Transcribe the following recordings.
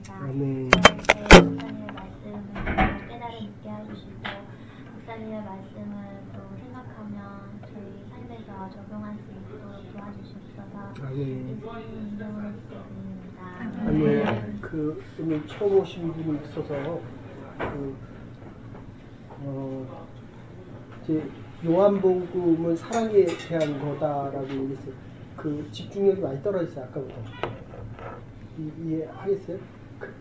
드립니다. 아멘. 목사님의 말씀을 깨달음 있게 해주시고 목사님의 말씀을 또 생각하면 저희 삶에서 적용할 수 있도록 도와주시옵소서. 아멘. 예수님 이름으로 기도드립니다. 아멘. 오늘 처음 오신 분이 있어서 이제 요한복음은 사랑에 대한 거다라고 얘기했어요. 집중력이 많이 떨어졌어요. 아까부터. 이해하겠어요?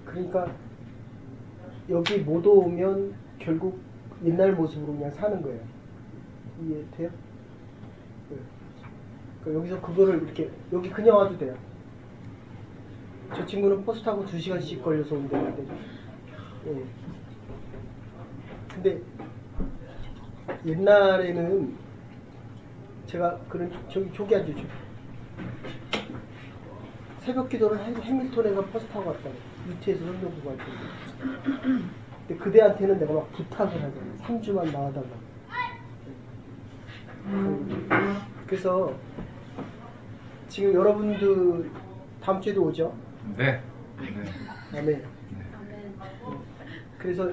그러니까 여기 못 오면 결국 옛날 모습으로 그냥 사는 거예요. 이해돼요? 네. 그러니까 여기서 그거를 이렇게 여기 그냥 와도 돼요. 저 친구는 버스 타고 2시간씩 걸려서 온다는데. 네. 근데 옛날에는 제가 저기 앉으죠. 새벽 기도를 해밀턴에서 버스 타고 갔다. UT에서 설명부가 할 때. 근데 그대한테는 내가 막 부탁을 하잖아. 3주만 나와달라고. 그래서 지금 여러분들 다음 주에도 오죠? 네. 아멘. 그래서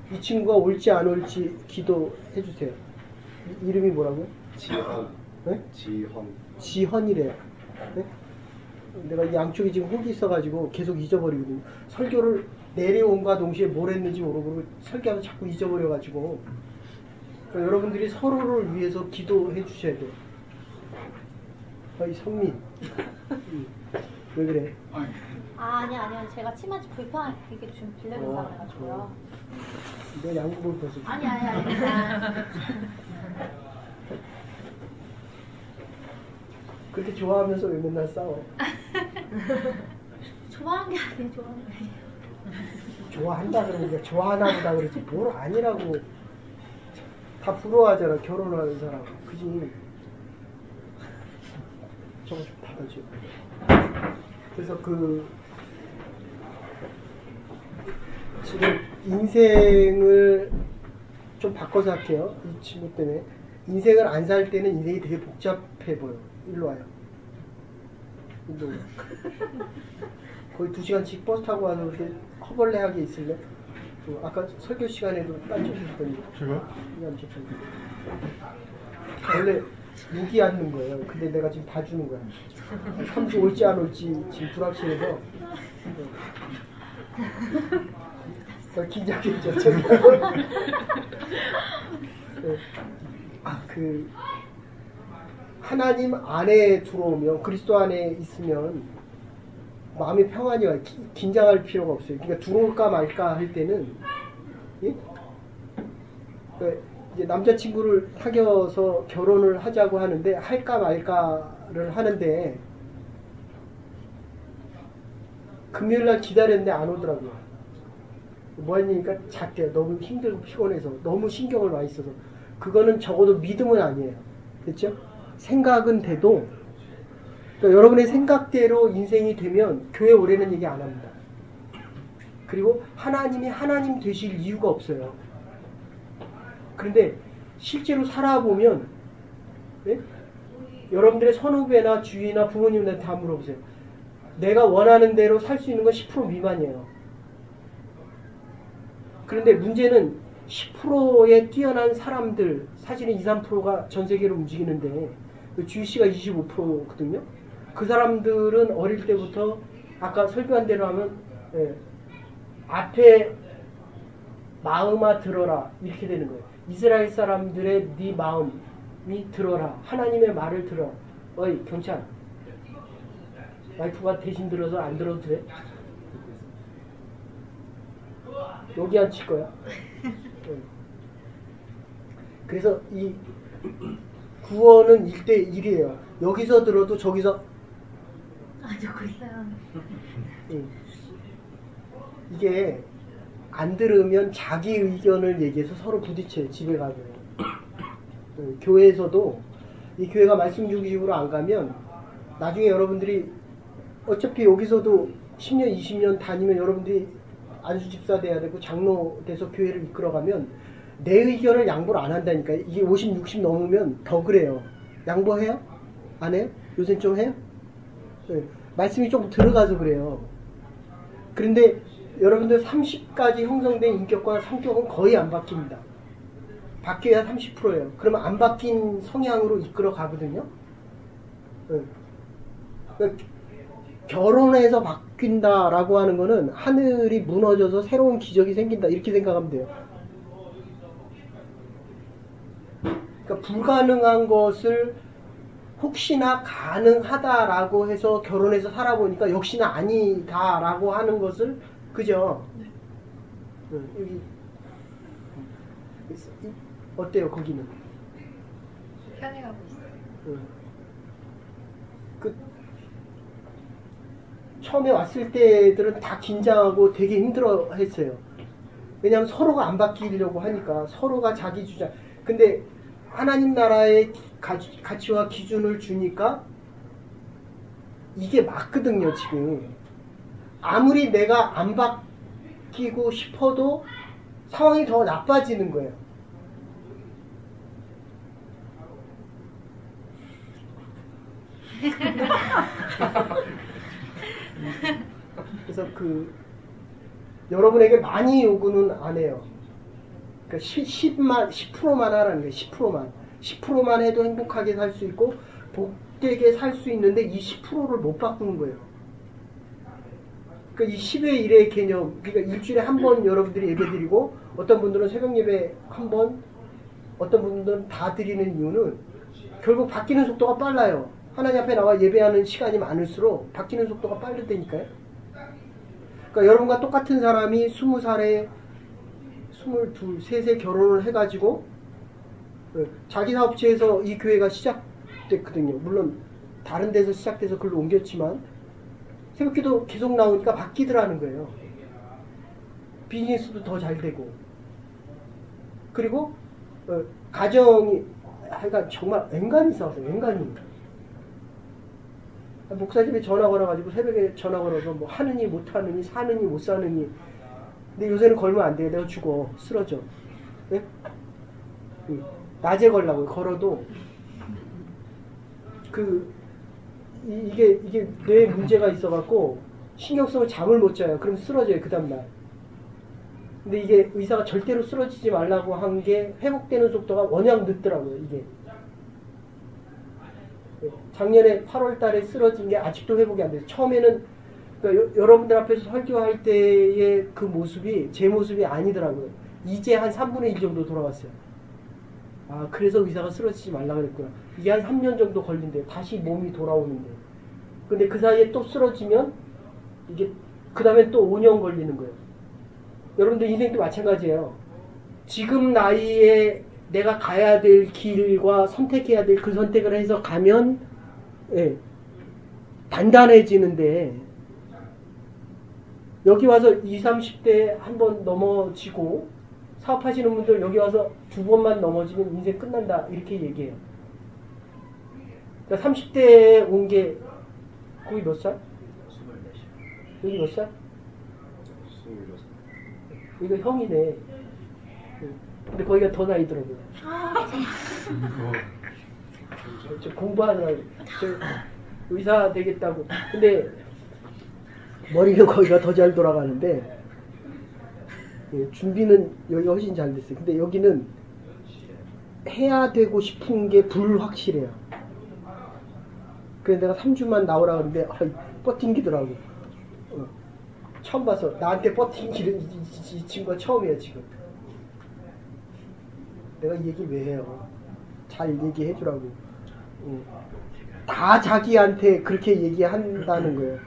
이 친구가 올지 안 올지 기도해 주세요. 이름이 뭐라고요? 지헌. 네? 지헌. 지헌이래요. 네? 내가 양쪽에 지금 혹이 있어가지고 계속 잊어버리거든요. 설교를 내려온과 동시에 뭘 했는지 모르고 설교하면서 자꾸 잊어버려가지고. 그러니까 여러분들이 서로를 위해서 기도해 주셔야 돼요. 이 성민. 왜 그래? 아니요. 제가 치마 불편하게 좀 빌려준다고 해가지고요. 내 양복을 벗어. 아니. 그렇게 좋아하면서 왜 맨날 싸워? 좋아한 게 아니에요. 좋아하는 게 아니에요. 좋아한다 그러니까 좋아하나 보다 그러지 뭘 아니라고. 다 부러워하잖아. 결혼하는 사람. 그지? 저거 좀 받아줘. 그래서 지금 인생을 좀 바꿔서 할게요. 이 친구 때문에. 인생을 안 살 때는 인생이 되게 복잡해 보여. 일로 와요. 일로 와요. 거의 2시간씩 버스 타고 와서 이렇게 허벌레하게 있을래? 아까 설교 시간에도 딴짓했더니 제가? 원래 6이 앉는 거예요. 근데 내가 지금 다 주는 거야. 3주 올지 안 올지 지금 불확실해서. 긴장했죠. 하나님 안에 들어오면, 그리스도 안에 있으면 마음의 평안이 와요. 긴장할 필요가 없어요. 그러니까 들어올까 말까 할 때는, 예? 그러니까 이제 남자친구를 사귀어서 결혼을 하자고 하는데 할까 말까를 하는데 금요일날 기다렸는데 안 오더라고요. 뭐 하니까 잤대요. 너무 힘들고 피곤해서 너무 신경을 많이 써서. 그거는 적어도 믿음은 아니에요. 됐죠? 생각은 돼도, 그러니까 여러분의 생각대로 인생이 되면 교회 오래는 얘기 안 합니다. 그리고 하나님이 하나님 되실 이유가 없어요. 그런데 실제로 살아보면, 네? 여러분들의 선후배나 주위나 부모님한테 다 물어보세요. 내가 원하는 대로 살 수 있는 건 10% 미만이에요. 그런데 문제는 10%에 뛰어난 사람들, 사실은 2, 3%가 전 세계를 움직이는데 주위씨가 25%거든요. 그 사람들은 어릴 때부터 아까 설교한 대로 하면 앞에 마음아 들어라 이렇게 되는 거예요. 이스라엘 사람들의 네 마음이 들어라. 하나님의 말을 들어. 어이 경찰, 와이프가 대신 들어서 안 들어도 돼? 여기 앉힐 거야. 그래서 이 구원은 1대1이에요. 여기서 들어도 저기서. 저 그랬어요. 이게 안 들으면 자기 의견을 얘기해서 서로 부딪혀요. 집에 가면. 교회에서도 이 교회가 말씀 중심으로 안 가면 나중에 여러분들이 어차피 여기서도 10년, 20년 다니면 여러분들이 안수집사 돼야 되고 장로 돼서 교회를 이끌어가면 내 의견을 양보를 안 한다니까. 이게 50, 60 넘으면 더 그래요. 양보해요? 안 해요? 요새 좀 해요? 네. 말씀이 좀 들어가서 그래요. 그런데 여러분들 30까지 형성된 인격과 성격은 거의 안 바뀝니다. 바뀌어야 30%예요. 그러면 안 바뀐 성향으로 이끌어 가거든요. 그러니까 결혼해서 바뀐다라고 하는 거는 하늘이 무너져서 새로운 기적이 생긴다 이렇게 생각하면 돼요. 그러니까 불가능한 것을 혹시나 가능하다라고 해서 결혼해서 살아보니까 역시나 아니다라고 하는 것을 그죠? 여기 어때요 거기는? 편해가고 있어요. 그 처음에 왔을 때들은 다 긴장하고 되게 힘들어했어요. 왜냐하면 서로가 안 바뀌려고 하니까 서로가 자기 주장. 근데 하나님 나라의 가치와 기준을 주니까 이게 맞거든요. 지금 아무리 내가 안 바뀌고 싶어도 상황이 더 나빠지는 거예요. 그래서 여러분에게 많이 요구는 안 해요. 그러니까 10%만 하라는 거예요. 10%만 해도 행복하게 살 수 있고 복되게 살 수 있는데 이 10%를 못 바꾸는 거예요. 그러니까 이 10의 1의 개념, 그러니까 일주일에 한 번 여러분들이 예배 드리고 어떤 분들은 새벽 예배 한 번, 어떤 분들은 다 드리는 이유는 결국 바뀌는 속도가 빨라요. 하나님 앞에 나와 예배하는 시간이 많을수록 바뀌는 속도가 빠르다니까요. 그러니까 여러분과 똑같은 사람이 20살에 22, 3세 결혼을 해가지고 자기 사업체에서 이 교회가 시작됐거든요. 물론 다른 데서 시작돼서 글로 옮겼지만 새벽기도 계속 나오니까 바뀌더라는 거예요. 비즈니스도 더 잘 되고 그리고 가정이 하여간 정말 앵간히 싸웠어요. 앵간히. 목사 집에 전화 걸어가지고 새벽에 전화 걸어서 뭐 하느니 못하느니 사느니 못 사느니. 근데 요새는 걸면 안 돼요. 내가 죽어. 쓰러져. 네? 낮에 걸라고 걸어도 이게 뇌에 문제가 있어갖고 신경 쓰면 잠을 못 자요. 그럼 쓰러져요. 그 다음날. 근데 이게 의사가 절대로 쓰러지지 말라고 한 게 회복되는 속도가 워낙 늦더라고요. 이게. 작년에 8월 달에 쓰러진 게 아직도 회복이 안 돼요. 처음에는 그러니까 여러분들 앞에서 설교할 때의 그 모습이 제 모습이 아니더라고요. 이제 한 3분의 1 정도 돌아왔어요. 아, 그래서 의사가 쓰러지지 말라 그랬구나. 이게 한 3년 정도 걸린대요. 다시 몸이 돌아오는데. 근데 그 사이에 또 쓰러지면 이게 그 다음에 또 5년 걸리는 거예요. 여러분들 인생도 마찬가지예요. 지금 나이에 내가 가야 될 길과 선택해야 될 그 선택을 해서 가면 단단해지는데 여기 와서 20, 30대 한 번 넘어지고 사업하시는 분들 여기 와서 2번만 넘어지면 인생 끝난다 이렇게 얘기해요. 그러니까 30대에 온 게 거기 몇 살? 24. 여기 몇 살? 26. 이거 형이네. 근데 거기가 더 나이더라고요. 저 공부하느라고. 저 의사 되겠다고. 근데 머리는 거기가 더 잘 돌아가는데 준비는 여기 훨씬 잘 됐어요. 근데 여기는 해야 되고 싶은 게 불확실해요. 그래서 내가 3주만 나오라 그러는데 버팅기더라고. 처음 봐서 나한테 버팅기는 이 친구가 처음이에요 지금. 내가 이 얘기 왜 해요? 잘 얘기해 주라고. 다 자기한테 그렇게 얘기한다는 거예요.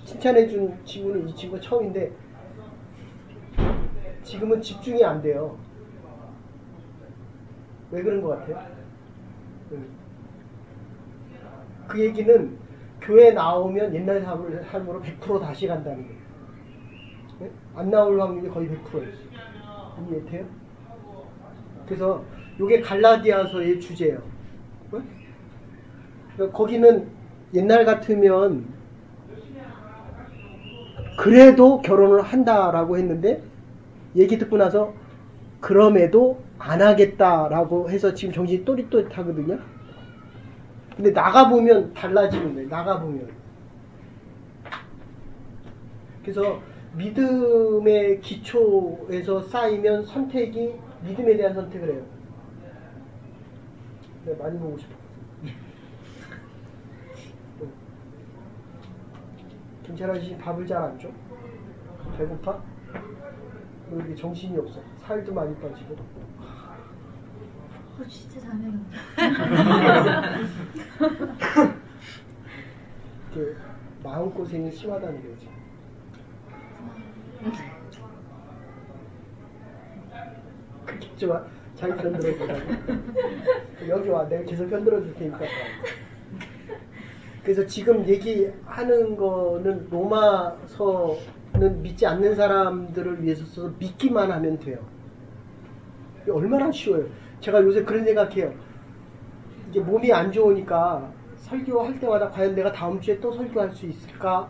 칭찬해 준 친구는 이 친구가 처음인데 지금은 집중이 안 돼요. 왜 그런 것 같아요? 그 얘기는 교회 나오면 옛날 삶으로 100% 다시 간다는 거예요. 네? 안 나올 확률이 거의 100%예요. 이해돼요? 그래서 이게 갈라디아서의 주제예요. 네? 거기는 옛날 같으면 그래도 결혼을 한다라고 했는데 얘기 듣고 나서 그럼에도 안 하겠다라고 해서 지금 정신이 또릿또릿하거든요. 근데 나가보면 달라지는 거예요. 나가보면. 그래서 믿음의 기초에서 쌓이면 선택이 믿음에 대한 선택을 해요. 내가 많이 보고 싶어. 괜찮아, 지 밥을 잘 안 줘? 배고파? 왜 이렇게 정신이 없어? 살도 많이 빠지고. 진짜 장난이 그 마음고생이 심하다는 거지. 그렇게 좋아? 자기 편 들어주라고. 여기 와, 내가 계속 편 들어줄 테니까. 그래서 지금 얘기하는 거는 로마서는 믿지 않는 사람들을 위해서 써서 믿기만 하면 돼요. 얼마나 쉬워요. 제가 요새 그런 생각해요. 이제 몸이 안 좋으니까 설교할 때마다 과연 내가 다음 주에 또 설교할 수 있을까?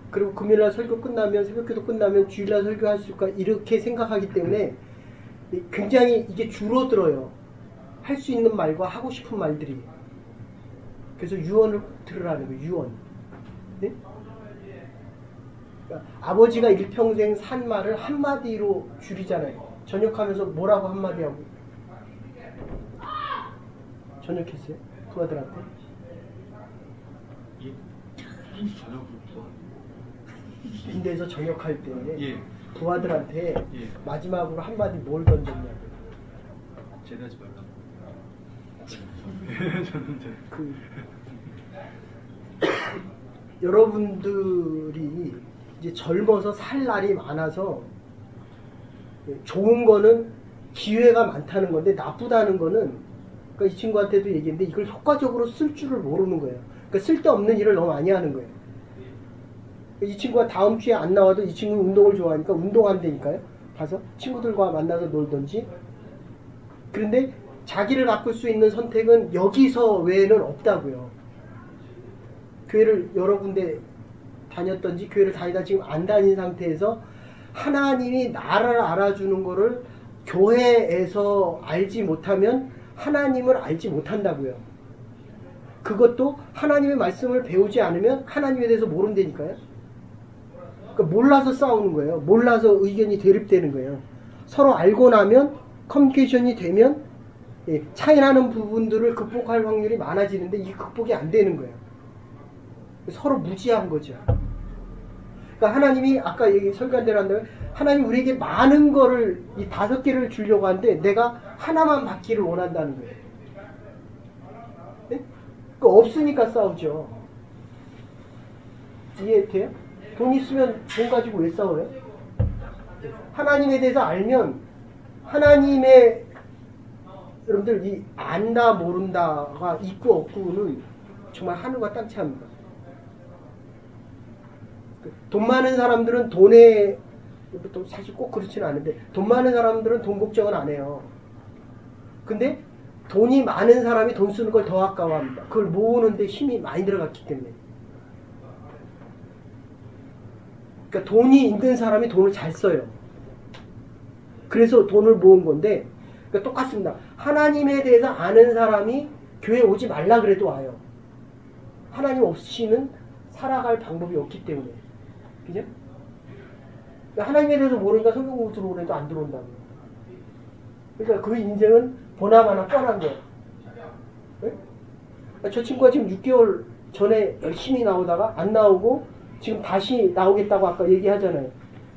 그리고 금요일날 설교 끝나면, 새벽기도 끝나면 주일날 설교할 수 있을까? 이렇게 생각하기 때문에 굉장히 이게 줄어들어요. 할 수 있는 말과 하고 싶은 말들이. 그래서 유언을 들으라는 거예요. 유언. 네? 그러니까 아버지가 일평생 산 말을 한마디로 줄이잖아요. 전역하면서 뭐라고 한마디 하고 전역했어요? 부하들한테? 예? 전역부터 군대에서 전역할 때 예. 부하들한테 예. 마지막으로 한마디 뭘 던졌냐고. 제대하지 말라고. 여러분들이 이제 젊어서 살 날이 많아서 좋은 거는 기회가 많다는 건데 나쁘다는 거는, 그러니까 이 친구한테도 얘기했는데 이걸 효과적으로 쓸 줄을 모르는 거예요. 그러니까 쓸데없는 일을 너무 많이 하는 거예요. 이 친구가 다음 주에 안 나와도 이 친구는 운동을 좋아하니까 운동한다니까요. 가서 친구들과 만나서 놀던지. 그런데 자기를 바꿀 수 있는 선택은 여기서 외에는 없다고요. 교회를 여러 군데 다녔던지 교회를 다니다 지금 안 다닌 상태에서 하나님이 나를 알아주는 거를 교회에서 알지 못하면 하나님을 알지 못한다고요. 그것도 하나님의 말씀을 배우지 않으면 하나님에 대해서 모른다니까요. 그러니까 몰라서 싸우는 거예요. 몰라서 의견이 대립되는 거예요. 서로 알고 나면 커뮤니케이션이 되면 차이나는 부분들을 극복할 확률이 많아지는데 이게 극복이 안 되는 거예요. 서로 무지한 거죠. 그러니까 하나님이 아까 얘기 설교한 대로 한다면 하나님 우리에게 많은 거를 이 5개를 주려고 하는데 내가 하나만 받기를 원한다는 거예요. 네? 그러니까 없으니까 싸우죠. 이해돼요? 돈 있으면 돈 가지고 왜 싸워요? 하나님에 대해서 알면 하나님의 여러분들 이 안다 모른다가 있고 없고는 정말 하늘과 땅 차이입니다. 돈 많은 사람들은 돈에 또 사실 꼭 그렇지는 않은데 돈 많은 사람들은 돈 걱정은 안 해요. 근데 돈이 많은 사람이 돈 쓰는 걸 더 아까워합니다. 그걸 모으는데 힘이 많이 들어갔기 때문에. 그러니까 돈이 있는 사람이 돈을 잘 써요. 그래서 돈을 모은 건데 그러니까 똑같습니다. 하나님에 대해서 아는 사람이 교회 오지 말라 그래도 와요. 하나님 없이는 살아갈 방법이 없기 때문에. 그죠? 그러니까 하나님에 대해서 모르니까 성경 공부 들어오래도 안 들어온다고요. 그러니까 그 인생은 보나마나 뻔한 거예요. 네? 저 친구가 지금 6개월 전에 열심히 나오다가 안 나오고 지금 다시 나오겠다고 아까 얘기하잖아요.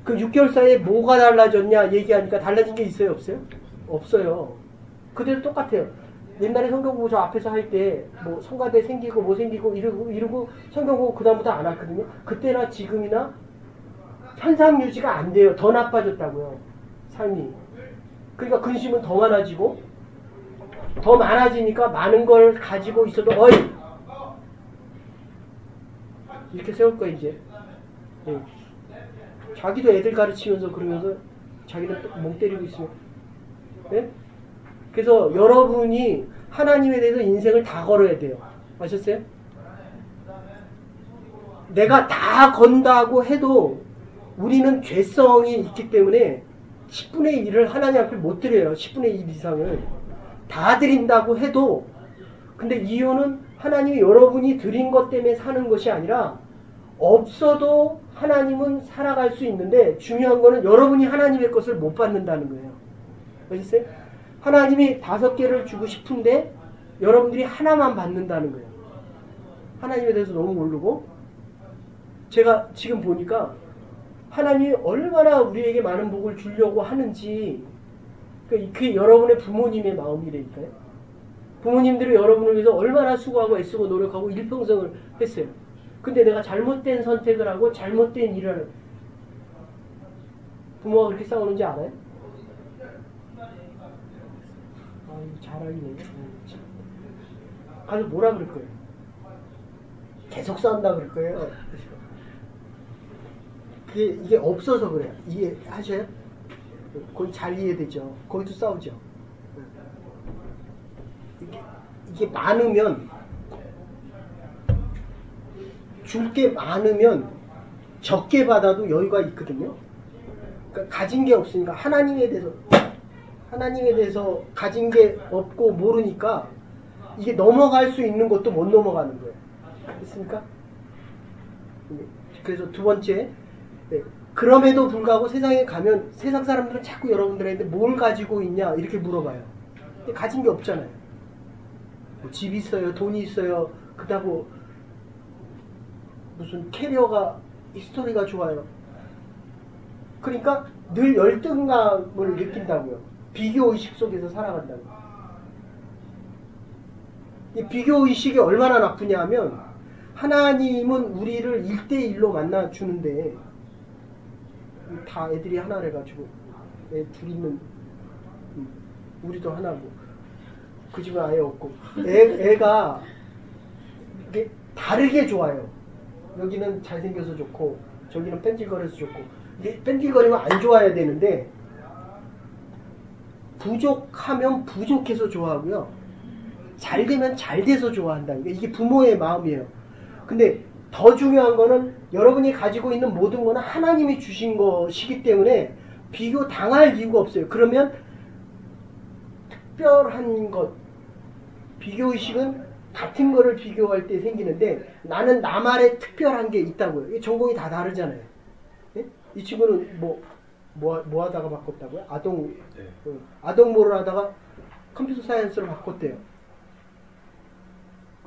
그 6개월 사이에 뭐가 달라졌냐 얘기하니까 달라진 게 있어요? 없어요? 없어요. 그대로 똑같아요. 옛날에 성경공부 저 앞에서 할 때 뭐 성가대 생기고 뭐 생기고 이러고 성경공부 그 다음부터 안 왔거든요. 그때나 지금이나 현상 유지가 안 돼요. 더 나빠졌다고요. 삶이. 그러니까 근심은 더 많아지고 더 많아지니까 많은 걸 가지고 있어도 어이! 이렇게 세울 거야 이제. 네. 자기도 애들 가르치면서 그러면서 자기는 또 멍 때리고 있으면. 네? 그래서 여러분이 하나님에 대해서 인생을 다 걸어야 돼요. 아셨어요? 내가 다 건다고 해도 우리는 죄성이 있기 때문에 10분의 1을 하나님 앞에 못 드려요. 10분의 1 이상을. 다 드린다고 해도 근데 이유는 하나님이 여러분이 드린 것 때문에 사는 것이 아니라 없어도 하나님은 살아갈 수 있는데 중요한 거는 여러분이 하나님의 것을 못 받는다는 거예요. 아셨어요? 하나님이 5개를 주고 싶은데 여러분들이 하나만 받는다는 거예요. 하나님에 대해서 너무 모르고 제가 지금 보니까 하나님이 얼마나 우리에게 많은 복을 주려고 하는지 그게 여러분의 부모님의 마음이라니까요. 부모님들이 여러분을 위해서 얼마나 수고하고 애쓰고 노력하고 일평생을 했어요. 근데 내가 잘못된 선택을 하고 잘못된 일을 부모가 그렇게 싸우는지 알아요? 아유, 잘 알네. 가서 뭐라 그럴 거예요? 계속 싸운다 그럴 거예요. 이게 없어서 그래요. 이해하셔요? 거기 잘 이해되죠? 거기도 싸우죠? 이게 많으면 줄 게 많으면 적게 받아도 여유가 있거든요. 그러니까 가진 게 없으니까 하나님에 대해서 가진 게 없고 모르니까 이게 넘어갈 수 있는 것도 못 넘어가는 거예요. 됐습니까? 그래서 두 번째, 그럼에도 불구하고 세상에 가면 세상 사람들은 자꾸 여러분들한테 뭘 가지고 있냐 이렇게 물어봐요. 근데 가진 게 없잖아요. 뭐 집 있어요, 돈이 있어요, 그렇다고 무슨 캐리어가 히스토리가 좋아요. 그러니까 늘 열등감을 느낀다고요. 비교의식 속에서 살아간다고요. 이 비교의식이 얼마나 나쁘냐 하면 하나님은 우리를 1대1로 만나주는데 다 애들이 하나래가지고 애 둘 있는 우리도 하나고 그 집은 아예 없고 애가 이게 다르게 좋아요. 여기는 잘생겨서 좋고 저기는 뺀질거려서 좋고 뺀질거리면 안 좋아야 되는데 부족하면 부족해서 좋아하고요. 잘 되면 잘 돼서 좋아한다. 이게 부모의 마음이에요. 근데 더 중요한 거는 여러분이 가지고 있는 모든 거는 하나님이 주신 것이기 때문에 비교 당할 이유가 없어요. 그러면 특별한 것, 비교의식은 같은 거를 비교할 때 생기는데 나는 나만의 특별한 게 있다고요. 전공이 다 다르잖아요. 예? 이 친구는 뭐 하다가 바꿨다고요? 아동모를 하다가 컴퓨터 사이언스로 바꿨대요.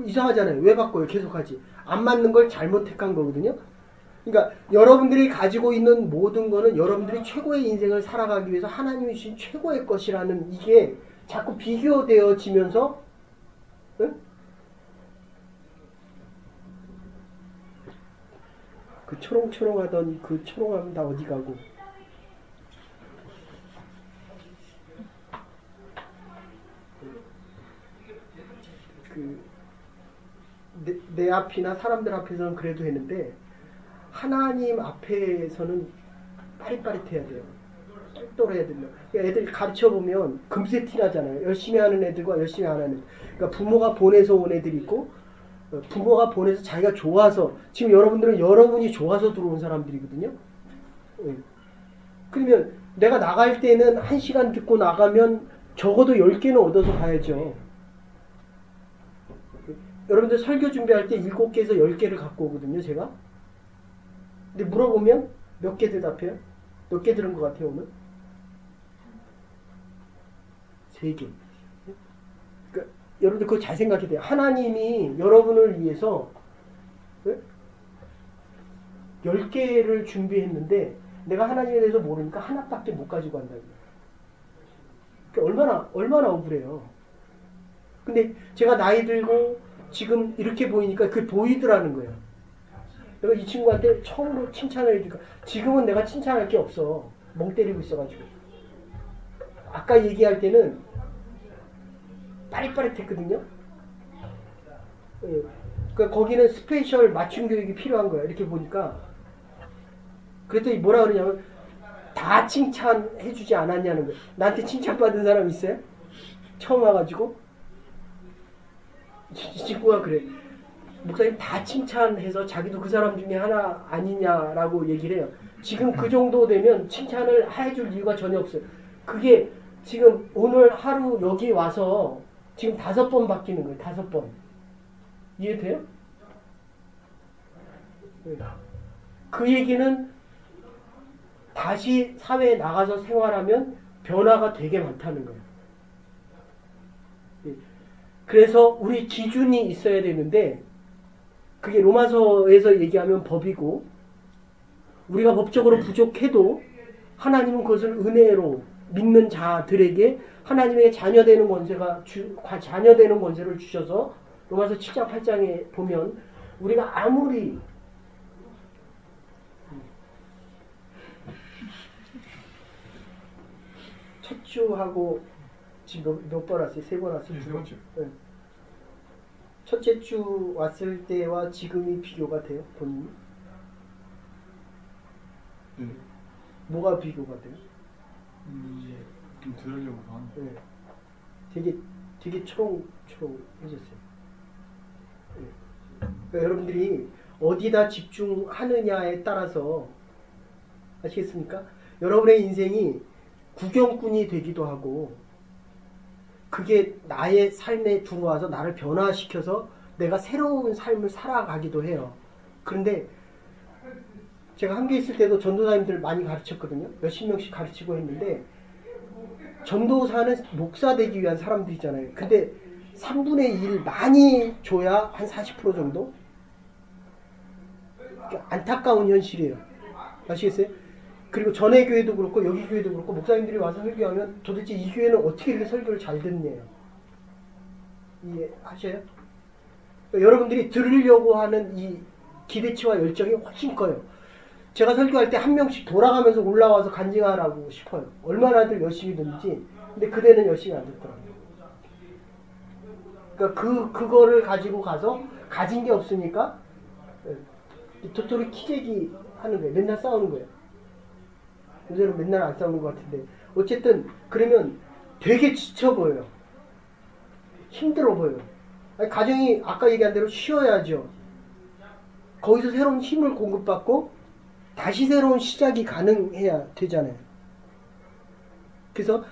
이상하잖아요. 왜 바꿔요? 계속하지. 안 맞는 걸 잘못 택한 거거든요. 그러니까 여러분들이 가지고 있는 모든 거는 여러분들이 최고의 인생을 살아가기 위해서 하나님이 주신 최고의 것이라는 이게 자꾸 비교되어지면서 응? 그 초롱초롱하던 그 초롱함은 다 어디 가고 내 앞이나 사람들 앞에서는 그래도 했는데 하나님 앞에서는 빠릿빠릿해야 돼요. 똘똘해야 됩니다. 그러니까 애들 가르쳐보면 금세 티나잖아요. 열심히 하는 애들과 열심히 안 하는 애들. 그러니까 부모가 보내서 온 애들이 있고 부모가 보내서 자기가 좋아서 지금 여러분들은 여러분이 좋아서 들어온 사람들이거든요. 그러면 내가 나갈 때는 1시간 듣고 나가면 적어도 10개는 얻어서 가야죠. 여러분들 설교 준비할 때 7개에서 10개를 갖고 오거든요, 제가. 근데 물어보면 몇 개 대답해요? 몇 개 들은 것 같아요, 오늘? 3개. 그러니까 여러분들 그거 잘 생각해야 돼요. 하나님이 여러분을 위해서 10개를 준비했는데 내가 하나님에 대해서 모르니까 하나밖에 못 가지고 간다고요. 그러니까 얼마나 억울해요. 근데 제가 나이 들고 지금 이렇게 보이니까 그게 보이더라는 거예요. 내가 이 친구한테 처음으로 칭찬을 해주니까 지금은 내가 칭찬할 게 없어. 멍 때리고 있어가지고. 아까 얘기할 때는 빠릿빠릿했거든요. 그러니까 거기는 스페셜 맞춤 교육이 필요한 거예요. 이렇게 보니까. 그랬더니 뭐라 그러냐면 다 칭찬해주지 않았냐는 거예요. 나한테 칭찬받은 사람 있어요? 처음 와가지고. 이 친구가 그래. 목사님 다 칭찬해서 자기도 그 사람 중에 하나 아니냐라고 얘기를 해요. 지금 그 정도 되면 칭찬을 해줄 이유가 전혀 없어요. 그게 지금 오늘 하루 여기 와서 지금 5번 바뀌는 거예요. 5번. 이해돼요? 그 얘기는 다시 사회에 나가서 생활하면 변화가 되게 많다는 거예요. 그래서 우리 기준이 있어야 되는데 그게 로마서에서 얘기하면 법이고 우리가 법적으로 부족해도 하나님은 그것을 은혜로 믿는 자들에게 하나님의 자녀되는 권세를 주셔서 로마서 7장 8장에 보면 우리가 아무리 첫 주하고 지금 몇 번 왔어요? 3번 왔어요? 세 번째. 네. 첫째 주 왔을 때와 지금이 비교가 돼요? 본인이? 네. 뭐가 비교가 돼요? 좀 들으려고 하는데. 네. 되게 초롱초롱해졌어요. 네. 그러니까 여러분들이 어디다 집중하느냐에 따라서 아시겠습니까? 여러분의 인생이 구경꾼이 되기도 하고 그게 나의 삶에 들어와서 나를 변화시켜서 내가 새로운 삶을 살아가기도 해요. 그런데 제가 함께 있을 때도 전도사님들 많이 가르쳤거든요. 몇십 명씩 가르치고 했는데 전도사는 목사 되기 위한 사람들이잖아요. 근데 3분의 1 많이 줘야 한 40% 정도? 안타까운 현실이에요. 아시겠어요? 그리고 전에 교회도 그렇고 여기 교회도 그렇고 목사님들이 와서 설교하면 도대체 이 교회는 어떻게 이렇게 설교를 잘 듣냐요. 이해하셔요? 그러니까 여러분들이 들으려고 하는 이 기대치와 열정이 훨씬 커요. 제가 설교할 때 한 명씩 돌아가면서 올라와서 간증하라고 싶어요. 얼마나들 열심히 듣는지. 근데 그대는 열심히 안 듣더라고요. 그러니까 그거를 가지고 가서 가진 게 없으니까 도토리 키재기 하는 거예요. 맨날 싸우는 거예요. 요새는 맨날 안 싸우는 것 같은데 어쨌든 그러면 되게 지쳐 보여요. 힘들어 보여요. 아니, 가정이 아까 얘기한 대로 쉬어야죠. 거기서 새로운 힘을 공급받고 다시 새로운 시작이 가능해야 되잖아요. 그래서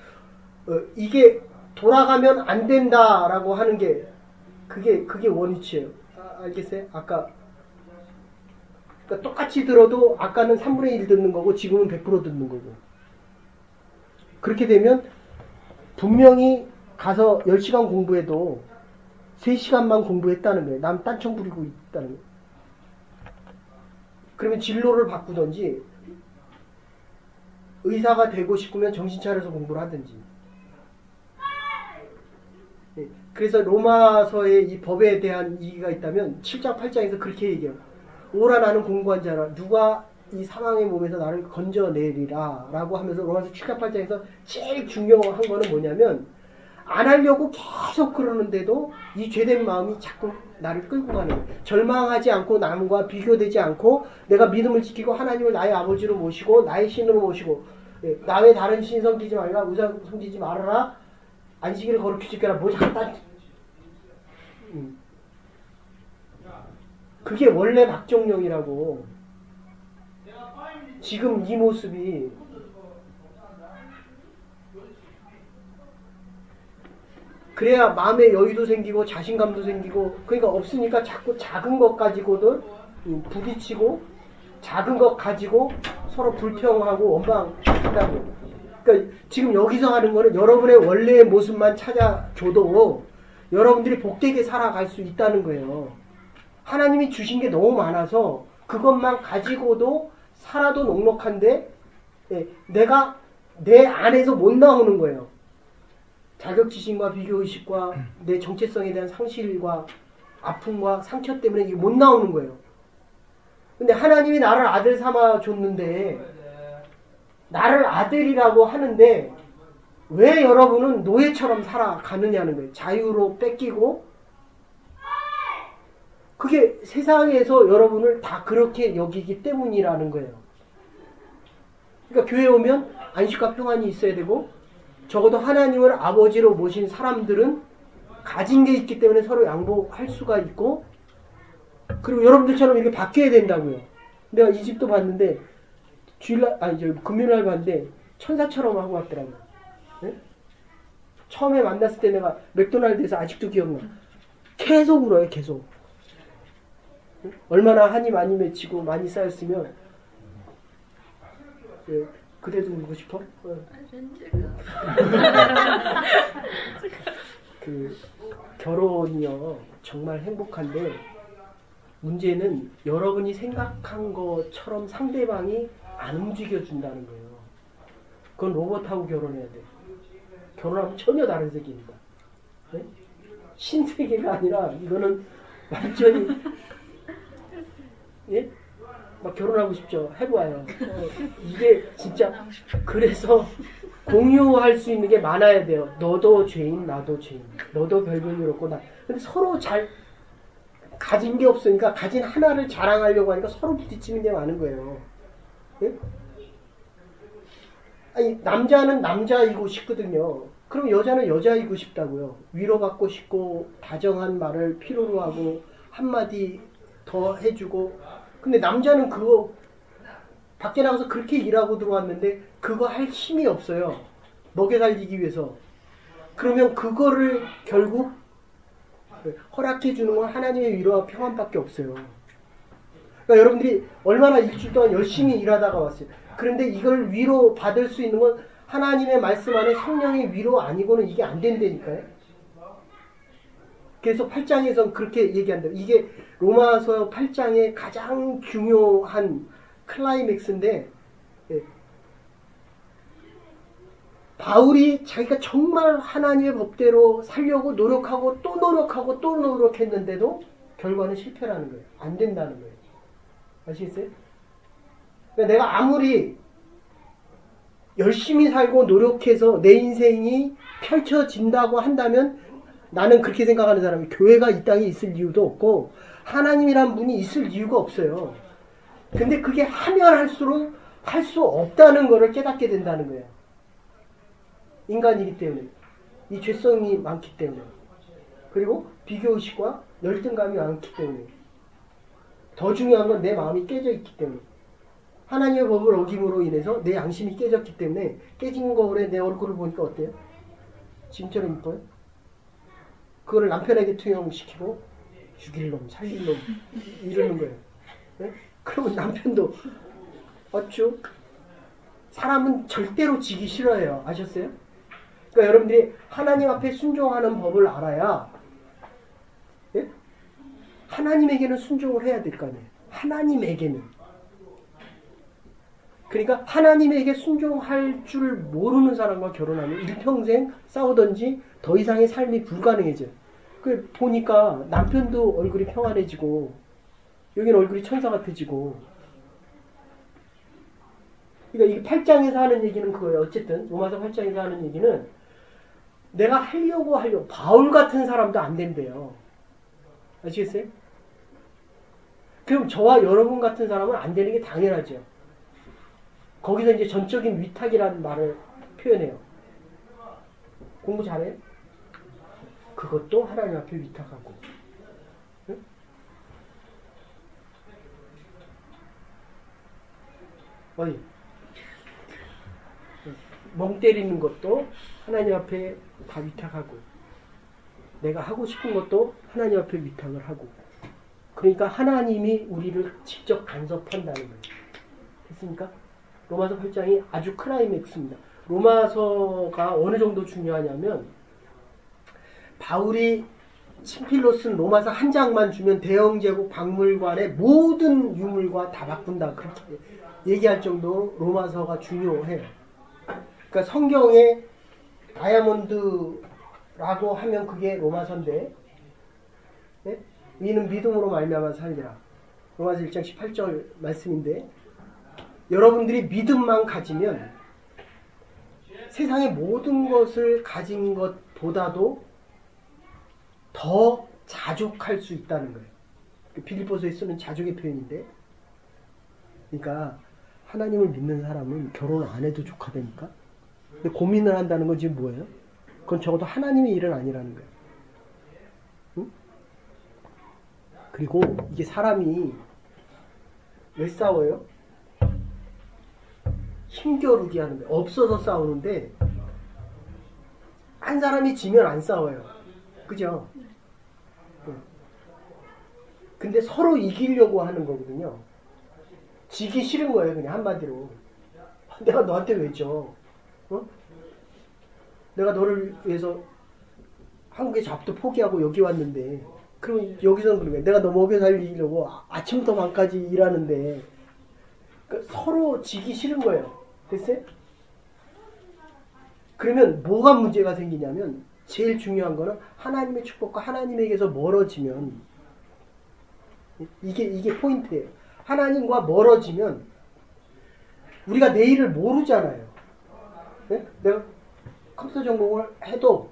이게 돌아가면 안 된다라고 하는 게 그게 원위치예요. 알겠어요? 아까 그러니까 똑같이 들어도 아까는 3분의 1 듣는 거고 지금은 100% 듣는 거고 그렇게 되면 분명히 가서 10시간 공부해도 3시간만 공부했다는 거예요. 남 딴청 부리고 있다는 거예요. 그러면 진로를 바꾸든지 의사가 되고 싶으면 정신 차려서 공부를 하든지. 그래서 로마서의 이 법에 대한 얘기가 있다면 7장 8장에서 그렇게 얘기해요. 오라 나는 공고한 자라 누가 이 사망의 몸에서 나를 건져내리라 라고 하면서 로마서 7장 8장에서 제일 중요한 거는 뭐냐면 안 하려고 계속 그러는데도 이 죄된 마음이 자꾸 나를 끌고 가는 거예요. 절망하지 않고 남과 비교되지 않고 내가 믿음을 지키고 하나님을 나의 아버지로 모시고 나의 신으로 모시고 나 외 다른 신 섬기지 말라 우상 섬기지 말아라 안식일을 거룩히 지켜라 뭐 자꾸 그게 원래 박정령이라고. 지금 이 모습이 그래야 마음의 여유도 생기고 자신감도 생기고 그러니까 없으니까 자꾸 작은 것 가지고도 부딪히고 작은 것 가지고 서로 불평하고 원망한다고. 그러니까 지금 여기서 하는 거는 여러분의 원래의 모습만 찾아줘도 여러분들이 복되게 살아갈 수 있다는 거예요. 하나님이 주신 게 너무 많아서 그것만 가지고도 살아도 넉넉한데 내가 내 안에서 못 나오는 거예요. 자격지심과 비교의식과 내 정체성에 대한 상실과 아픔과 상처 때문에 이게 못 나오는 거예요. 근데 하나님이 나를 아들 삼아 줬는데 나를 아들이라고 하는데 왜 여러분은 노예처럼 살아가느냐는 거예요. 자유로 뺏기고 그게 세상에서 여러분을 다 그렇게 여기기 때문이라는 거예요. 그러니까 교회에 오면 안식과 평안이 있어야 되고 적어도 하나님을 아버지로 모신 사람들은 가진 게 있기 때문에 서로 양보할 수가 있고 그리고 여러분들처럼 이렇게 바뀌어야 된다고요. 내가 이 집도 봤는데 금요일날 봤는데 천사처럼 하고 왔더라고요. 네? 처음에 만났을 때 내가 맥도날드에서 아직도 기억나. 계속 울어요. 계속. 얼마나 한이 많이 맺히고 많이 쌓였으면 예, 그래도 울고 싶어? 렌즈가. 그 결혼이요 정말 행복한데 문제는 여러분이 생각한 것처럼 상대방이 안 움직여준다는 거예요. 그건 로봇하고 결혼해야 돼. 결혼하면 전혀 다른 세계입니다. 네? 신세계가 아니라 이거는 완전히 예? 막 결혼하고 싶죠. 해봐요. 이게 진짜 그래서 공유할 수 있는 게 많아야 돼요. 너도 죄인, 나도 죄인. 너도 별별일 없고 나. 근데 서로 잘 가진 게 없으니까 가진 하나를 자랑하려고 하니까 서로 부딪히는 게 많은 거예요. 예? 아니 남자는 남자이고 싶거든요. 그럼 여자는 여자이고 싶다고요. 위로받고 싶고 다정한 말을 필요로 하고 한마디 더 해주고. 근데 남자는 그거 밖에 나가서 그렇게 일하고 들어왔는데 그거 할 힘이 없어요. 먹여 살리기 위해서. 그러면 그거를 결국 허락해 주는 건 하나님의 위로와 평안밖에 없어요. 그러니까 여러분들이 얼마나 일주일 동안 열심히 일하다가 왔어요. 그런데 이걸 위로 받을 수 있는 건 하나님의 말씀 안에 성령의 위로 아니고는 이게 안 된다니까요. 그래서 8장에서는 그렇게 얘기한다. 이게 로마서 8장의 가장 중요한 클라이맥스인데 바울이 자기가 정말 하나님의 법대로 살려고 노력하고 또 노력하고 또 노력했는데도 결과는 실패라는 거예요. 안 된다는 거예요. 아시겠어요? 그러니까 내가 아무리 열심히 살고 노력해서 내 인생이 펼쳐진다고 한다면 나는 그렇게 생각하는 사람이 교회가 이 땅에 있을 이유도 없고 하나님이란 분이 있을 이유가 없어요. 근데 그게 하면 할수록 할 수 없다는 것을 깨닫게 된다는 거예요. 인간이기 때문에. 이 죄성이 많기 때문에. 그리고 비교의식과 열등감이 많기 때문에. 더 중요한 건 내 마음이 깨져 있기 때문에. 하나님의 법을 어김으로 인해서 내 양심이 깨졌기 때문에 깨진 거울에 내 얼굴을 보니까 어때요? 지금처럼 이뻐요? 그거를 남편에게 투영시키고 죽일 놈, 살릴 놈 이러는 거예요. 네? 그러면 남편도 어쭈? 사람은 절대로 지기 싫어해요. 아셨어요? 그러니까 여러분들이 하나님 앞에 순종하는 법을 알아야 예? 하나님에게는 순종을 해야 될 거 아니에요. 하나님에게는. 그러니까 하나님에게 순종할 줄 모르는 사람과 결혼하면 일평생 싸우든지 더 이상의 삶이 불가능해져요. 그 보니까 남편도 얼굴이 평안해지고 여기는 얼굴이 천사 같아지고. 그러니까 이 8장에서 하는 얘기는 그거예요. 어쨌든 로마서 8장에서 하는 얘기는 내가 하려고 바울 같은 사람도 안 된대요. 아시겠어요? 그럼 저와 여러분 같은 사람은 안 되는 게 당연하죠. 거기서 이제 전적인 위탁이라는 말을 표현해요. 공부 잘해요? 그것도 하나님 앞에 위탁하고. 응? 어디? 멍 때리는 것도 하나님 앞에 다 위탁하고 내가 하고 싶은 것도 하나님 앞에 위탁을 하고. 그러니까 하나님이 우리를 직접 간섭한다는 거예요. 됐습니까? 로마서 8장이 아주 클라이맥스입니다. 로마서가 어느 정도 중요하냐면 바울이 친필로 쓴 로마서 한 장만 주면 대영제국 박물관의 모든 유물과 다 바꾼다. 그렇게 얘기할 정도로 로마서가 중요해요. 그러니까 성경에 다이아몬드라고 하면 그게 로마서인데 네? 이는 믿음으로 말미암아 살리라. 로마서 1장 18절 말씀인데 여러분들이 믿음만 가지면 세상의 모든 것을 가진 것보다도 더 자족할 수 있다는 거예요. 빌립보서에 쓰는 자족의 표현인데 그러니까 하나님을 믿는 사람은 결혼을 안 해도 족하다니까. 근데 고민을 한다는 건 지금 뭐예요? 그건 적어도 하나님의 일은 아니라는 거예요. 응? 그리고 이게 사람이 왜 싸워요? 힘겨루기 하는데 없어서 싸우는데 한 사람이 지면 안 싸워요. 그죠? 근데 서로 이기려고 하는 거거든요. 지기 싫은 거예요. 그냥 한마디로. 내가 너한테 왜 줘? 어? 내가 너를 위해서 한국의 잡도 포기하고 여기 왔는데 그럼 여기서는 그런 거야. 내가 너 먹여 살리려고 아침부터 밤까지 일하는데 그러니까 서로 지기 싫은 거예요. 됐어요? 그러면 뭐가 문제가 생기냐면 제일 중요한 거는 하나님의 축복과 하나님에게서 멀어지면 이게 포인트예요. 하나님과 멀어지면 우리가 내일을 모르잖아요. 네? 내가 컴퓨터 전공을 해도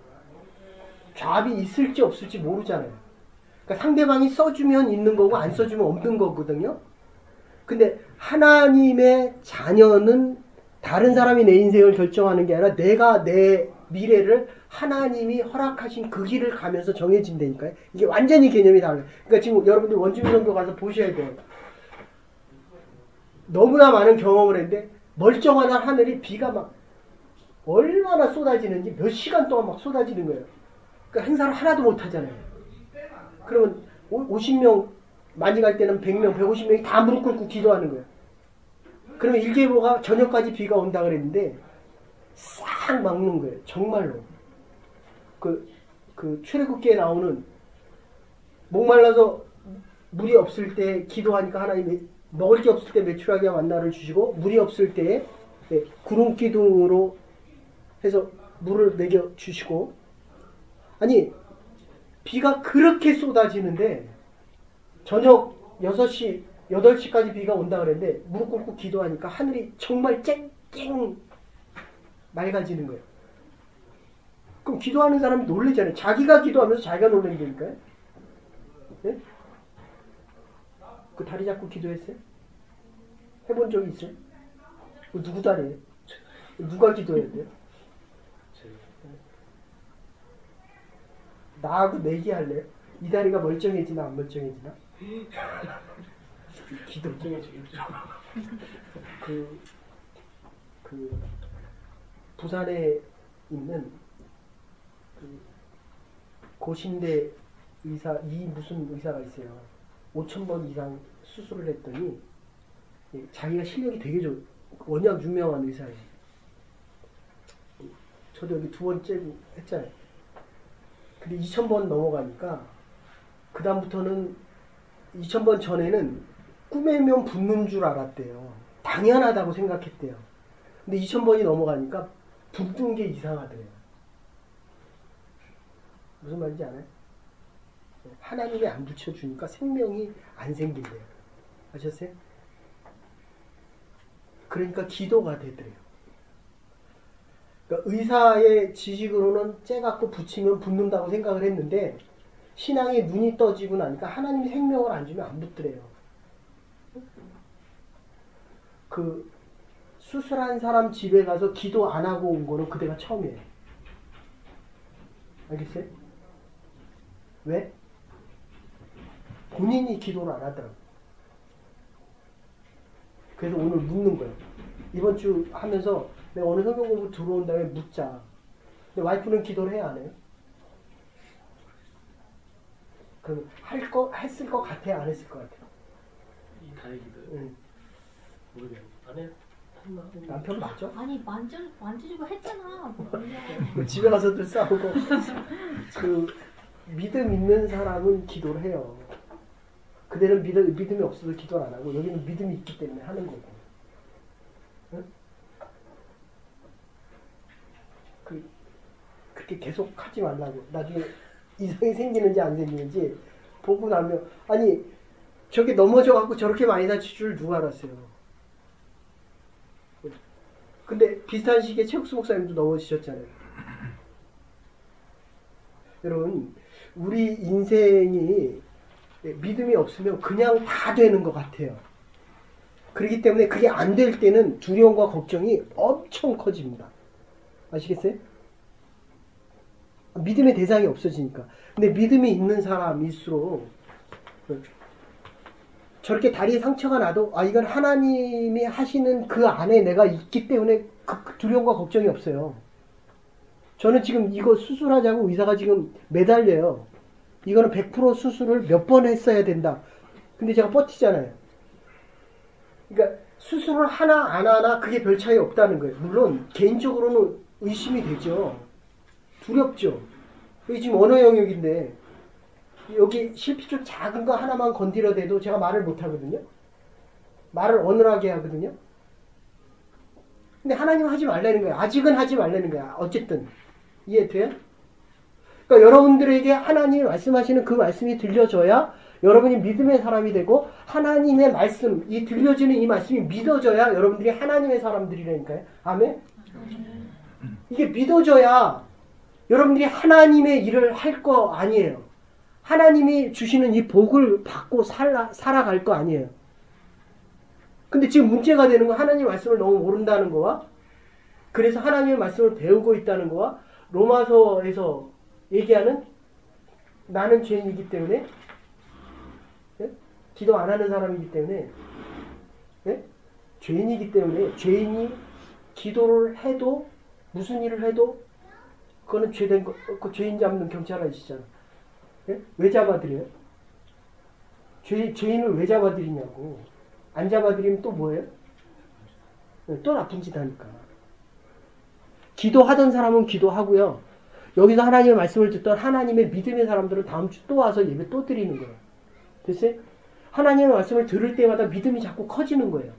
잡이 있을지 없을지 모르잖아요. 그러니까 상대방이 써주면 있는 거고 안 써주면 없는 거거든요. 근데 하나님의 자녀는 다른 사람이 내 인생을 결정하는 게 아니라 내가 내 미래를 하나님이 허락하신 그 길을 가면서 정해진다니까요. 이게 완전히 개념이 달라요. 그러니까 지금 여러분들 원주민 선교 가서 보셔야 돼요. 너무나 많은 경험을 했는데 멀쩡한 하늘이 비가 막 얼마나 쏟아지는지 몇 시간 동안 막 쏟아지는 거예요. 그러니까 행사를 하나도 못 하잖아요. 그러면 50명 많이 갈 때는 100명, 150명이 다 무릎 꿇고 기도하는 거예요. 그러면 일기예보가 저녁까지 비가 온다 그랬는데 싹 막는 거예요. 정말로. 그 출애굽기에 나오는 목말라서 물이 없을 때 기도하니까 하나님이 먹을 게 없을 때 메추라기와 만나를 주시고 물이 없을 때에 구름 기둥으로 해서 물을 먹여 주시고 아니 비가 그렇게 쏟아지는데 저녁 6시, 8시까지 비가 온다 그랬는데 무릎 꿇고 기도하니까 하늘이 정말 쨍쨍 맑아지는 거예요. 그럼 기도하는 사람이 놀라잖아요. 자기가 기도하면서 자기가 놀란다니까요. 네? 그 다리 잡고 기도했어요? 해본 적이 있어요? 누구 다리예요? 누가 기도해야 돼요? 나하고 내기할래요? 이 다리가 멀쩡해지나 안 멀쩡해지나? 기도 멀쩡해지겠죠. 그 부산에 있는 고신대 의사 무슨 의사가 있어요. 5,000번 이상 수술을 했더니 자기가 실력이 되게 워낙 유명한 의사예요. 저도 여기 2번째 했잖아요. 근데 2,000번 넘어가니까 그 다음부터는 2,000번 전에는 꿈에면 붙는 줄 알았대요. 당연하다고 생각했대요. 근데 2,000번이 넘어가니까 붙는 게 이상하더래요. 무슨 말인지 알아요? 하나님이 안 붙여주니까 생명이 안 생긴대요. 아셨어요? 그러니까 기도가 되더래요. 그러니까 의사의 지식으로는 째갖고 붙이면 붙는다고 생각을 했는데 신앙의 눈이 떠지고 나니까 하나님이 생명을 안 주면 안 붙더래요. 그 수술한 사람 집에 가서 기도 안 하고 온 거는 그때가 처음이에요. 알겠어요? 왜? 본인이 기도를 안 하더라고요. 그래서 오늘 묻는 거예요. 이번 주 하면서 내가 오늘 성경 공부 들어온 다음에 묻자. 근데 와이프는 기도를 해야 안 해요? 그럼 했을 것 같아요? 안 했을 것 같아요? 이 다행이다. 응. 모르겠네. 안 해? 했나? 남편 맞죠? 아니 만져주고 했잖아. 뭐 그냥. 집에 가서도 싸우고 그 믿음 있는 사람은 기도를 해요. 그대는 믿음이 없어서 기도를 안 하고 여기는 믿음이 있기 때문에 하는 거고. 응? 그렇게 계속 하지 말라고. 나중에 이상이 생기는지 안 생기는지 보고 나면 아니 저게 넘어져갖고 저렇게 많이 다칠 줄 누가 알았어요. 근데 비슷한 시기에 최국수 목사님도 넘어지셨잖아요. 여러분 우리 인생이 믿음이 없으면 그냥 다 되는 것 같아요. 그렇기 때문에 그게 안 될 때는 두려움과 걱정이 엄청 커집니다. 아시겠어요? 믿음의 대상이 없어지니까. 근데 믿음이 있는 사람일수록 저렇게 다리에 상처가 나도 이건 하나님이 하시는 그 안에 내가 있기 때문에 그 두려움과 걱정이 없어요. 저는 지금 이거 수술하자고 의사가 지금 매달려요. 이거는 100% 수술을 몇 번 했어야 된다. 근데 제가 버티잖아요. 그러니까 수술을 하나 안 하나 그게 별 차이 없다는 거예요. 물론 개인적으로는 의심이 되죠. 두렵죠. 이게 지금 언어 영역인데 여기 실핏줄 작은 거 하나만 건드려대도 제가 말을 못 하거든요. 말을 어눌하게 하거든요. 근데 하나님은 하지 말라는 거예요. 아직은 하지 말라는 거야. 어쨌든 이해돼요? 그러니까 여러분들에게 하나님이 말씀하시는 그 말씀이 들려져야 여러분이 믿음의 사람이 되고 하나님의 말씀, 이 들려지는 이 말씀이 믿어져야 여러분들이 하나님의 사람들이라니까요. 아멘? 이게 믿어져야 여러분들이 하나님의 일을 할 거 아니에요. 하나님이 주시는 이 복을 받고 살아갈 거 아니에요. 근데 지금 문제가 되는 건 하나님의 말씀을 너무 모른다는 거와 그래서 하나님의 말씀을 배우고 있다는 거와 로마서에서 얘기하는 나는 죄인이기 때문에 기도 안 하는 사람이기 때문에 죄인이기 때문에 죄인이 기도를 해도 무슨 일을 해도 그거는 죄된 거, 그 죄인 잡는 경찰 아저씨잖아. 왜 잡아들여요? 죄인을 왜 잡아들이냐고. 안 잡아들이면 또 뭐예요? 또 나쁜 짓 하니까. 기도하던 사람은 기도하고요. 여기서 하나님의 말씀을 듣던 하나님의 믿음의 사람들은 다음 주 또 와서 예배 또 드리는 거예요. 됐어요? 하나님의 말씀을 들을 때마다 믿음이 자꾸 커지는 거예요.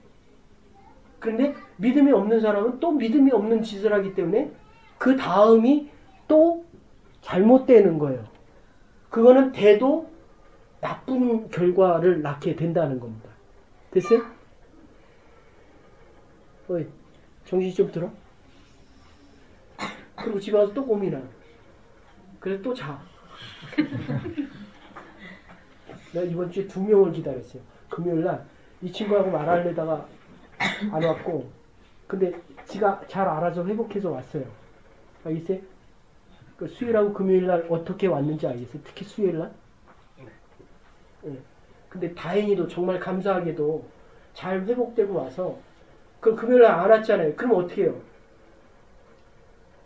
그런데 믿음이 없는 사람은 또 믿음이 없는 짓을 하기 때문에 그 다음이 또 잘못되는 거예요. 그거는 돼도 나쁜 결과를 낳게 된다는 겁니다. 됐어요? 어이, 정신 좀 들어? 그리고 집에 와서 또 고민해. 그래서 또 자. 내가 이번 주에 2명을 기다렸어요. 금요일날 이 친구하고 말하려다가 안 왔고 근데 지가 잘 알아서 회복해서 왔어요. 알겠어요? 그 수요일하고 금요일날 어떻게 왔는지 알겠어요? 특히 수요일날? 네. 근데 다행히도 정말 감사하게도 잘 회복되고 와서 그럼 금요일날 안 왔잖아요. 그럼 어떻게 해요?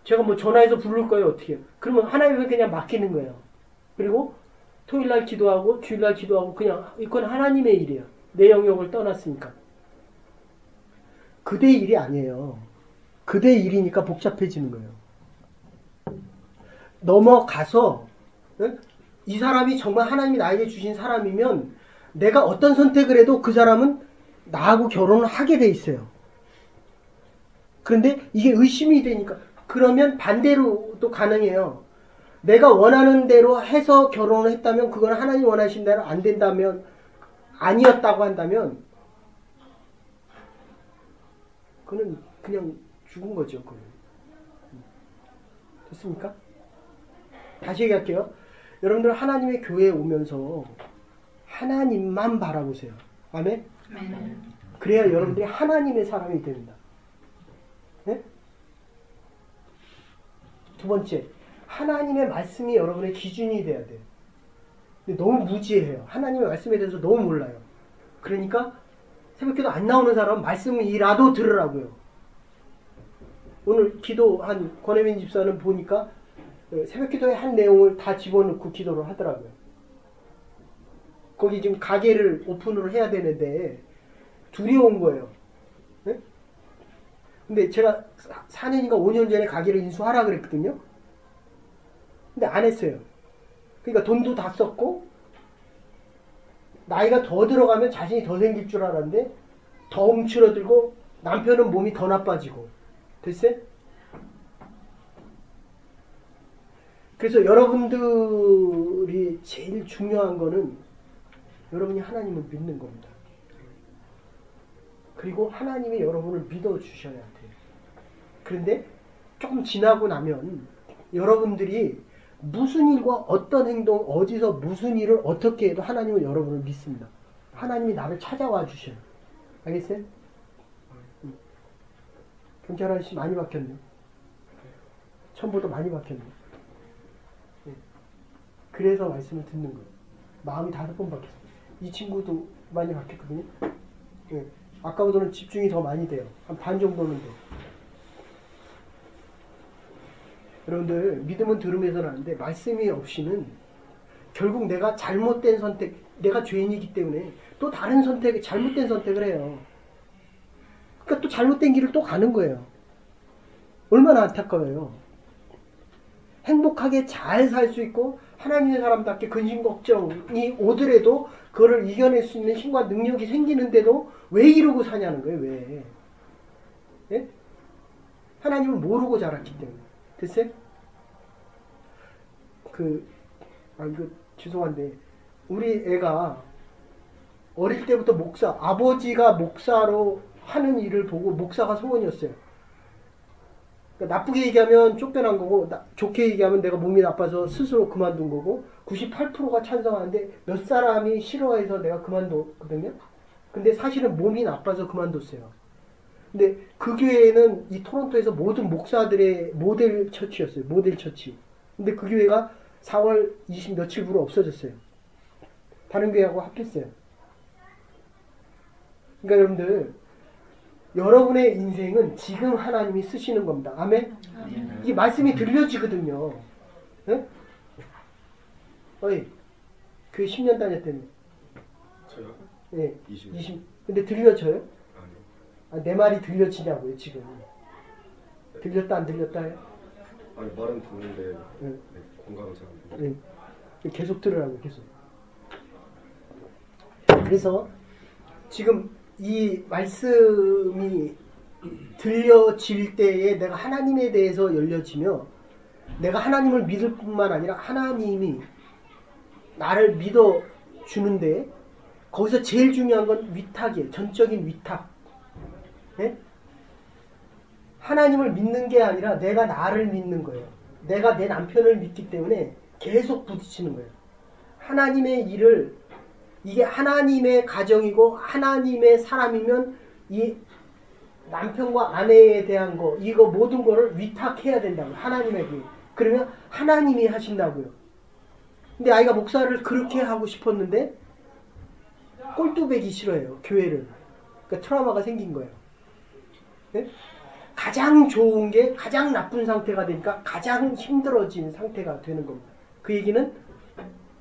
제가 뭐 전화해서 부를 거예요? 어떻게 해요? 그러면 하나님께 그냥 맡기는 거예요. 그리고 토요일날 기도하고 주일날 기도하고 그냥 이건 하나님의 일이에요. 내 영역을 떠났으니까. 그대 일이 아니에요. 그대 일이니까 복잡해지는 거예요. 넘어가서 이 사람이 정말 하나님이 나에게 주신 사람이면 내가 어떤 선택을 해도 그 사람은 나하고 결혼을 하게 돼 있어요. 그런데 이게 의심이 되니까 그러면 반대로도 가능해요. 내가 원하는 대로 해서 결혼을 했다면 그건 하나님 원하신 대로 안 된다면 아니었다고 한다면 그는 그냥 죽은 거죠. 그건. 됐습니까? 다시 얘기할게요. 여러분들 하나님의 교회에 오면서 하나님만 바라보세요. 아멘? 그래야 여러분들이 하나님의 사람이 됩니다. 네? 두 번째, 하나님의 말씀이 여러분의 기준이 돼야 돼요. 근데 너무 무지해요. 하나님의 말씀에 대해서 너무 몰라요. 그러니까 새벽기도 안 나오는 사람은 말씀이라도 들으라고요. 오늘 기도한 권혜민 집사는 보니까 새벽기도의 한 내용을 다 집어넣고 기도를 하더라고요. 거기 지금 가게를 오픈을 해야 되는데 두려운 거예요. 네? 근데 제가 4년인가 5년 전에 가게를 인수하라 그랬거든요. 근데 안 했어요. 그러니까 돈도 다 썼고 나이가 더 들어가면 자신이 더 생길 줄 알았는데 더 움츠러들고 남편은 몸이 더 나빠지고. 됐어요? 그래서 여러분들이 제일 중요한 거는 여러분이 하나님을 믿는 겁니다. 그리고 하나님이 여러분을 믿어주셔야 돼요. 그런데 조금 지나고 나면 여러분들이 무슨 일과 어떤 행동, 어디서 무슨 일을 어떻게 해도 하나님은 여러분을 믿습니다. 하나님이 나를 찾아와 주셔요. 알겠어요? 경찰 아저씨 많이 바뀌었네. 처음보다 많이 바뀌었네. 그래서 말씀을 듣는 거예요. 마음이 5번 바뀌었어요. 이 친구도 많이 바뀌었거든요. 네. 아까보다는 집중이 더 많이 돼요. 한 반 정도는 돼요. 여러분들 믿음은 들음에서는 하는데 말씀이 없이는 결국 내가 잘못된 선택, 내가 죄인이기 때문에 또 다른 선택, 잘못된 선택을 해요. 그러니까 또 잘못된 길을 또 가는 거예요. 얼마나 안타까워요. 행복하게 잘 살 수 있고 하나님의 사람답게 근심 걱정이 오더라도 그거를 이겨낼 수 있는 힘과 능력이 생기는데도 왜 이러고 사냐는 거예요. 왜? 예? 하나님을 모르고 자랐기 때문에. 됐어요? 이거 죄송한데 우리 애가 어릴 때부터 아버지가 목사로 하는 일을 보고 목사가 소원이었어요. 그러니까 나쁘게 얘기하면 쫓겨난 거고 좋게 얘기하면 내가 몸이 나빠서 스스로 그만둔 거고 98%가 찬성하는데 몇 사람이 싫어해서 내가 그만뒀거든요. 근데 사실은 몸이 나빠서 그만뒀어요. 근데 그 교회는 이 토론토에서 모든 목사들의 모델 처치였어요. 모델 처치. 근데 그 교회가 4월 20 며칠부로 없어졌어요. 다른 교회하고 합했어요. 그러니까 여러분들 여러분의 인생은 지금 하나님이 쓰시는 겁니다. 아멘? 이게 말씀이 들려지거든요. 네? 어이, 교회 10년 다녔다며. 저요? 네. 20. 근데 들려져요? 아니요. 내 말이 들려지냐고요, 지금. 들렸다, 안 들렸다 해요? 아니, 말은 듣는데, 네. 공감은 잘 안 돼요. 네. 계속 들으라고, 계속. 그래서 지금 이 말씀이 들려질 때에 내가 하나님에 대해서 열려지며 내가 하나님을 믿을 뿐만 아니라 하나님이 나를 믿어주는데 거기서 제일 중요한 건 위탁이에요. 전적인 위탁. 네? 하나님을 믿는 게 아니라 내가 나를 믿는 거예요. 내가 내 남편을 믿기 때문에 계속 부딪히는 거예요. 하나님의 일을 이게 하나님의 가정이고 하나님의 사람이면 이 남편과 아내에 대한 거 이거 모든 거를 위탁해야 된다고요. 하나님에게. 그러면 하나님이 하신다고요. 근데 아이가 목사를 그렇게 하고 싶었는데 꼴뚜배기 싫어해요. 교회를. 그러니까 트라우마가 생긴 거예요. 네? 가장 좋은 게 가장 나쁜 상태가 되니까 가장 힘들어진 상태가 되는 겁니다. 그 얘기는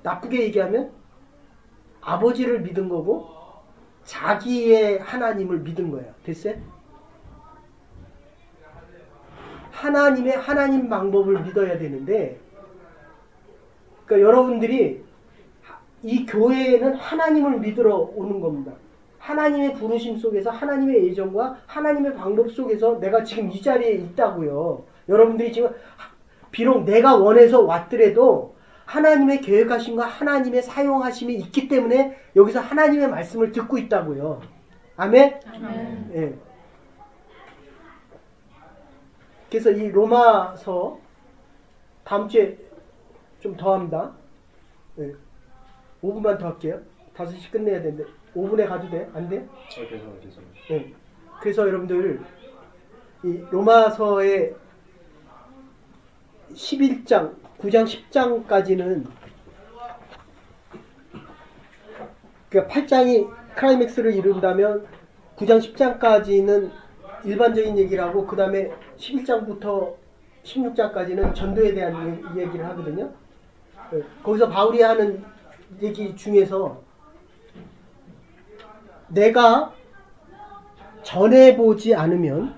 나쁘게 얘기하면 아버지를 믿은 거고 자기의 하나님을 믿은 거예요. 됐어요? 하나님의 하나님 방법을 믿어야 되는데 그러니까 여러분들이 이 교회에는 하나님을 믿으러 오는 겁니다. 하나님의 부르심 속에서 하나님의 예정과 하나님의 방법 속에서 내가 지금 이 자리에 있다고요. 여러분들이 지금 비록 내가 원해서 왔더라도 하나님의 계획하심과 하나님의 사용하심이 있기 때문에 여기서 하나님의 말씀을 듣고 있다고요. 아멘? 아멘. 예. 그래서 이 로마서 다음 주에 좀 더 합니다. 예. 5분만 더 할게요. 5시 끝내야 되는데 5분에 가도 돼? 안 돼? 괜찮아요. 예. 그래서 여러분들 이 로마서의 11장 9장 10장까지는 그러니까 8장이 클라이맥스를 이룬다면 9장 10장까지는 일반적인 얘기를 하고 그 다음에 11장부터 16장까지는 전도에 대한 얘기를 하거든요. 거기서 바울이 하는 얘기 중에서 내가 전해보지 않으면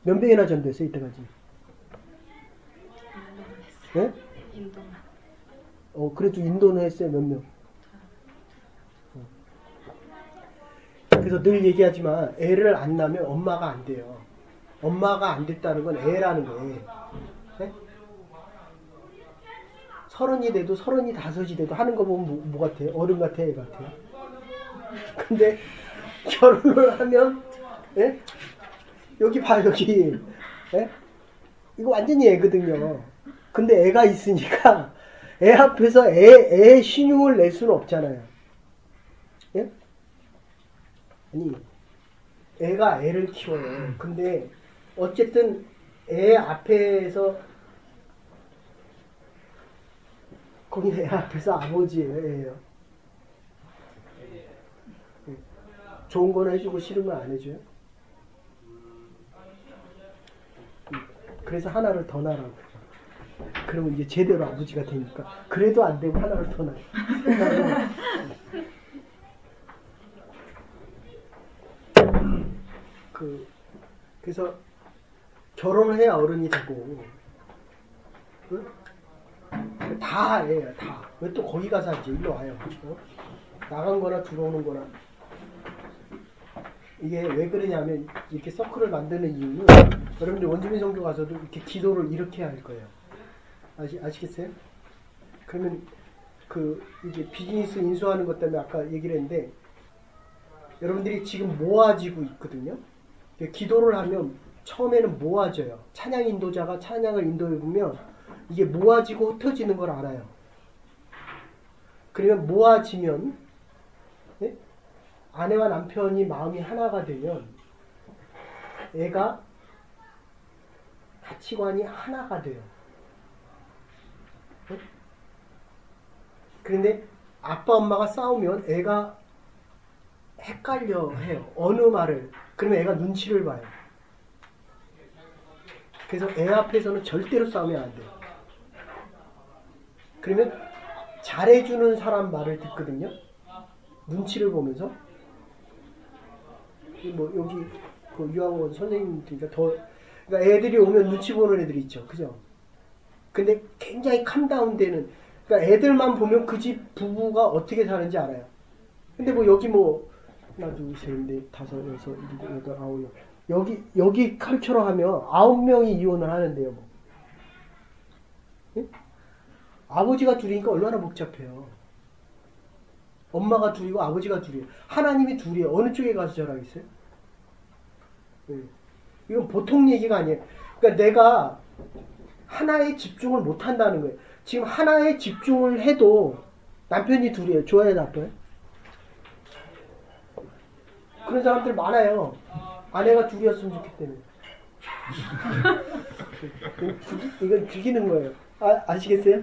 몇 명이나 전도했어요 이때까지? 네? 인도만. 그래도 인도는 했어요. 몇 명. 그래서 늘 얘기하지만 애를 안 낳으면 엄마가 안 돼요. 엄마가 안 됐다는 건 애라는 거예요. 네? 30이 돼도 35이 돼도 하는 거 보면 뭐 같아요? 어른 같아, 애 같아요? 근데 결혼을 하면 예? 여기 봐 여기 예? 이거 완전히 애거든요. 근데 애가 있으니까 애 앞에서 애 신용을 낼 수는 없잖아요. 예? 아니 애가 애를 키워요. 근데 어쨌든 애 앞에서 거기 애 앞에서 아버지예요. 애예요. 좋은 건 해주고 싫은 건 안 해줘요. 그래서 하나를 더 낳으라고. 그러면 이제 제대로 아버지가 되니까. 그래도 안 되고 하나를 더 낳아. 그래서 결혼을 해야 어른이 되고, 응? 다 해요, 다. 왜 또 거기 가서 하지? 일로 와요. 어? 나간 거나 들어오는 거나. 이게 왜 그러냐면, 이렇게 서클을 만드는 이유는, 여러분들 원주민 선교 가서도 이렇게 기도를 이렇게 할 거예요. 아시겠어요? 그러면, 이게 비즈니스 인수하는 것 때문에 아까 얘기를 했는데, 여러분들이 지금 모아지고 있거든요. 기도를 하면 처음에는 모아져요. 찬양 인도자가 찬양을 인도해 보면 이게 모아지고 흩어지는 걸 알아요. 그러면 모아지면, 네? 아내와 남편이 마음이 하나가 되면 애가 가치관이 하나가 돼요. 네? 그런데 아빠 엄마가 싸우면 애가 헷갈려 해요. 어느 말을. 그러면 애가 눈치를 봐요. 그래서 애 앞에서는 절대로 싸우면 안 돼요. 그러면 잘해주는 사람 말을 듣거든요. 눈치를 보면서. 뭐 여기 그 유학원 선생님들이니까 그러니까 애들이 오면 눈치 보는 애들이 있죠. 그죠? 근데 굉장히 캄다운되는, 그러니까 애들만 보면 그 집 부부가 어떻게 사는지 알아요. 근데 뭐 여기 뭐 하나, 둘, 셋, 넷, 다섯, 여섯, 일곱, 여덟, 아홉, 여기 칼처로 하면 9명이 이혼을 하는데요. 뭐. 예? 아버지가 둘이니까 얼마나 복잡해요. 엄마가 둘이고 아버지가 둘이에요. 하나님이 둘이에요. 어느 쪽에 가서 절하겠어요? 예. 이건 보통 얘기가 아니에요. 그러니까 내가 하나에 집중을 못 한다는 거예요. 지금 하나에 집중을 해도 남편이 둘이에요. 좋아요, 나빠요? 그런 사람들 많아요. 아내가 둘이었으면 좋겠다는. 이건 죽이는 거예요. 아시겠어요?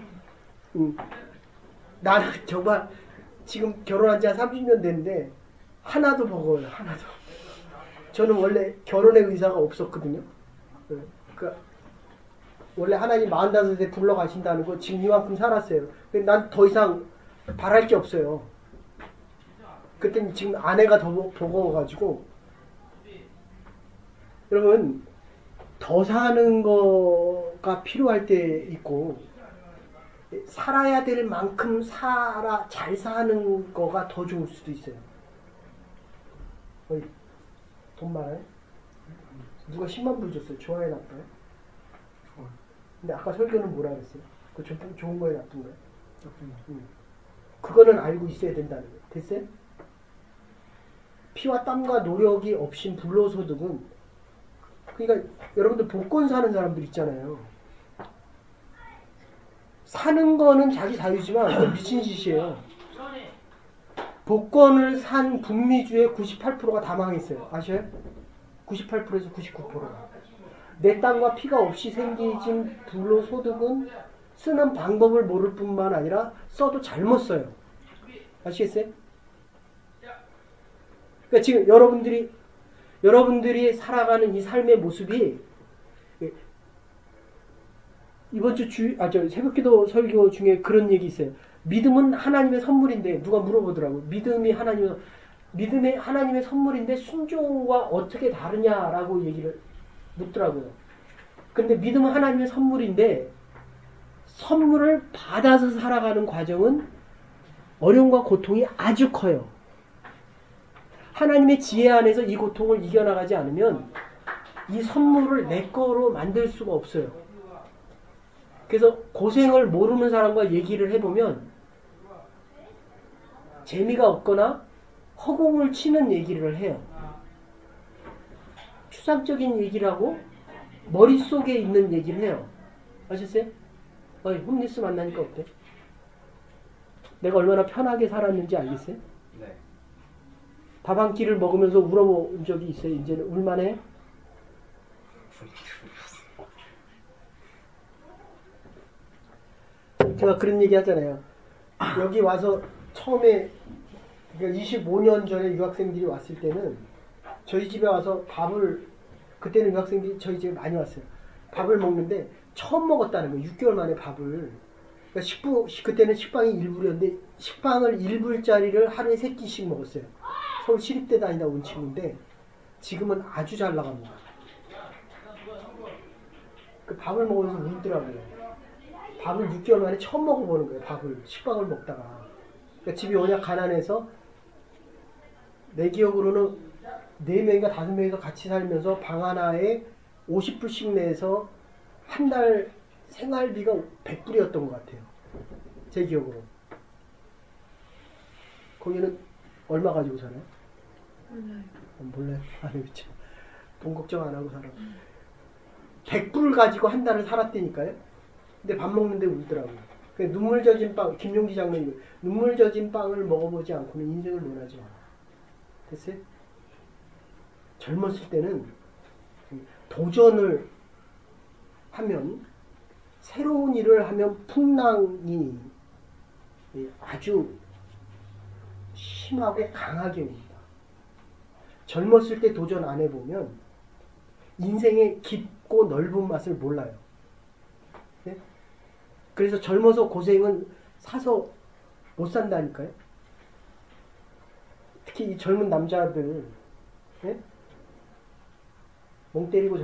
나는 정말 지금 결혼한 지 한 30년 됐는데 하나도 버거워요. 하나도. 저는 원래 결혼의 의사가 없었거든요. 그러니까 원래 하나님 45세 불러가신다는 거 지금 이만큼 살았어요. 근데 난 더 이상 바랄 게 없어요. 그때는 지금 아내가 더 버거워가지고. 여러분, 더 사는 거가 필요할 때 있고, 살아야 될 만큼 잘 사는 거가 더 좋을 수도 있어요. 어이, 돈 많아요? 누가 10만 불 줬어요? 좋아요, 나빠요? 좋아요. 근데 아까 설교는 뭐라 그랬어요? 그 좋은 거예요, 나쁜 거예요? 나쁜 거. 그거는 알고 있어야 된다는 거예요. 됐어요? 피와 땀과 노력이 없인 불로소득은, 그러니까 여러분들 복권 사는 사람들 있잖아요. 사는 거는 자기 자유지만 미친 짓이에요. 복권을 산 북미주의 98%가 다 망했어요. 아셔요? 98%에서 99%가. 내 땀과 피가 없이 생기진 불로소득은 쓰는 방법을 모를 뿐만 아니라 써도 잘못 써요. 아시겠어요? 그러니까 지금 여러분들이 살아가는 이 삶의 모습이 이번 주 새벽기도 설교 중에 그런 얘기 있어요. 믿음은 하나님의 선물인데, 누가 물어보더라고요. 믿음이 하나님의 선물인데 순종과 어떻게 다르냐라고 얘기를 묻더라고요. 근데 믿음은 하나님의 선물인데 선물을 받아서 살아가는 과정은 어려움과 고통이 아주 커요. 하나님의 지혜 안에서 이 고통을 이겨나가지 않으면 이 선물을 내 거로 만들 수가 없어요. 그래서 고생을 모르는 사람과 얘기를 해보면 재미가 없거나 허공을 치는 얘기를 해요. 추상적인 얘기를 하고 머릿속에 있는 얘기를 해요. 아셨어요? 홈리스 만나니까 어때? 내가 얼마나 편하게 살았는지 알겠어요? 네. 밥 한 끼를 먹으면서 울어본 적이 있어요? 이제는 울만해? 제가 그런 얘기 하잖아요. 여기 와서 처음에, 그러니까 25년 전에 유학생들이 왔을 때는 저희 집에 와서 그때는 유학생들이 저희 집에 많이 왔어요. 밥을 먹는데 처음 먹었다는 거예요. 6개월 만에 밥을. 그러니까 그때는 식빵이 1불이었는데 식빵을 1불짜리를 하루에 3끼씩 먹었어요. 서울 시립대 다니다 온 친구인데 지금은 아주 잘 나갑니다. 그 밥을 먹으면서 울더라고요. 밥을 6개월 만에 처음 먹어보는 거예요. 식빵을 먹다가. 그러니까 집이 워낙 가난해서 내 기억으로는 4명인가 5명이서 같이 살면서 방 하나에 50불씩 내서 한 달 생활비가 100불이었던 것 같아요. 제 기억으로. 거기는 얼마 가지고 살아요? 몰라요. 아니, 그쵸. 돈 걱정 안 하고 살아. 100불을 가지고 한 달을 살았다니까요. 근데 밥 먹는데 울더라고요. 눈물 젖은 빵, 김용기 장로님, 눈물 젖은 빵을 먹어보지 않고는 인생을 논하지 않아. 됐어요? 젊었을 때는 도전을 하면, 새로운 일을 하면 풍랑이 아주 심하고 강하게 옵니다. 젊었을 때 도전 안 해보면 인생의 깊고 넓은 맛을 몰라요. 네? 그래서 젊어서 고생은 사서 못 산다니까요. 특히 이 젊은 남자들, 네? 멍 때리고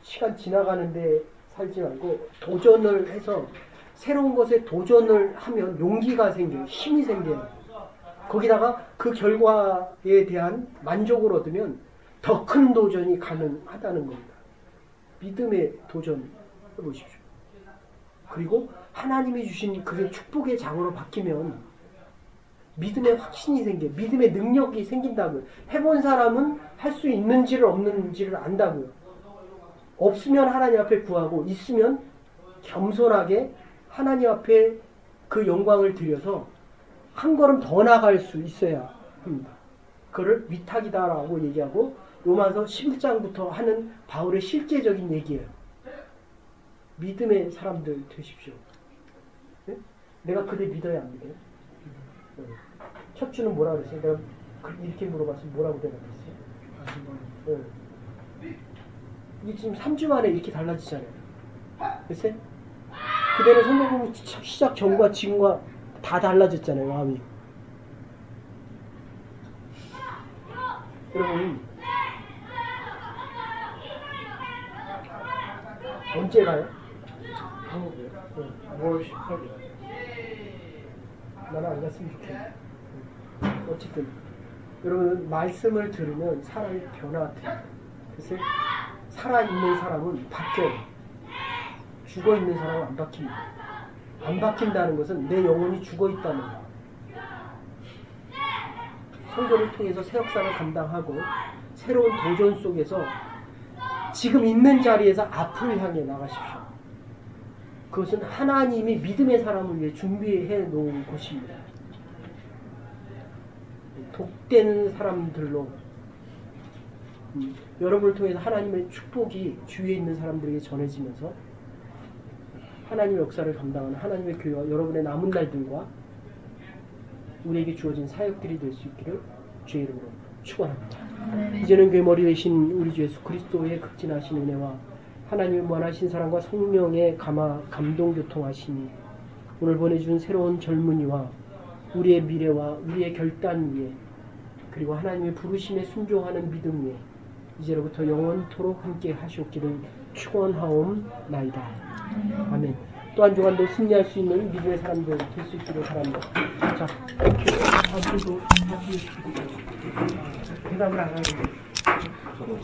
시간 지나가는데 살지 말고 도전을 해서 새로운 것에 도전을 하면 용기가 생겨요. 힘이 생겨요. 거기다가 그 결과에 대한 만족을 얻으면 더 큰 도전이 가능하다는 겁니다. 믿음의 도전 해보십시오. 그리고 하나님이 주신 그게 축복의 장으로 바뀌면 믿음의 확신이 생겨요. 믿음의 능력이 생긴다고요. 해본 사람은 할 수 있는지를 없는지를 안다고요. 없으면 하나님 앞에 구하고 있으면 겸손하게 하나님 앞에 그 영광을 드려서 한 걸음 더 나갈 수 있어야 합니다. 그걸 위탁이다라고 얘기하고 로마서 11장부터 하는 바울의 실제적인 얘기예요. 믿음의 사람들 되십시오. 네? 내가 그들 믿어야 안 믿어요? 네. 첫 주는 뭐라고 그랬어요? 내가 이렇게 물어봤으면 뭐라고 대답했어요? 네. 이게 지금 3주 만에 이렇게 달라지잖아요. 됐어요? 그대로 성경보면 시작 전과 지금과 다 달라졌잖아요, 마음이. 여러분, 언제 가요? 한국이요? 네. 5월 18일. 나는 안 갔으면 좋겠네. 어쨌든 여러분, 말씀을 들으면 사람이 변화돼요. 그래서 살아있는 사람은 바뀌어요. 죽어있는 사람은 안 바뀝니다. 안 바뀐다는 것은 내 영혼이 죽어있다는 거예요. 성도를 통해서 새 역사를 감당하고 새로운 도전 속에서 지금 있는 자리에서 앞을 향해 나가십시오. 그것은 하나님이 믿음의 사람을 위해 준비해 놓은 곳입니다. 독되는 사람들로 여러분을 통해서 하나님의 축복이 주위에 있는 사람들에게 전해지면서 하나님의 역사를 감당하는 하나님의 교회와 여러분의 남은 날들과 우리에게 주어진 사역들이 될 수 있기를 주의 이름으로 축원합니다. 이제는 그 머리 되신 우리 주 예수 그리스도의 극진하신 은혜와 하나님의 무한하신 사랑과 성령의 감동 교통하시니 오늘 보내준 새로운 젊은이와 우리의 미래와 우리의 결단 위에 그리고 하나님의 부르심에 순종하는 믿음 위에 이제로부터 영원토록 함께 하시옵기를 축원하옵나이다. 아멘. 또 한 주간도 승리할 수 있는 믿음의 사람들 될 수 있기를 바랍니다. 자, 아무도 대답을 안 하는데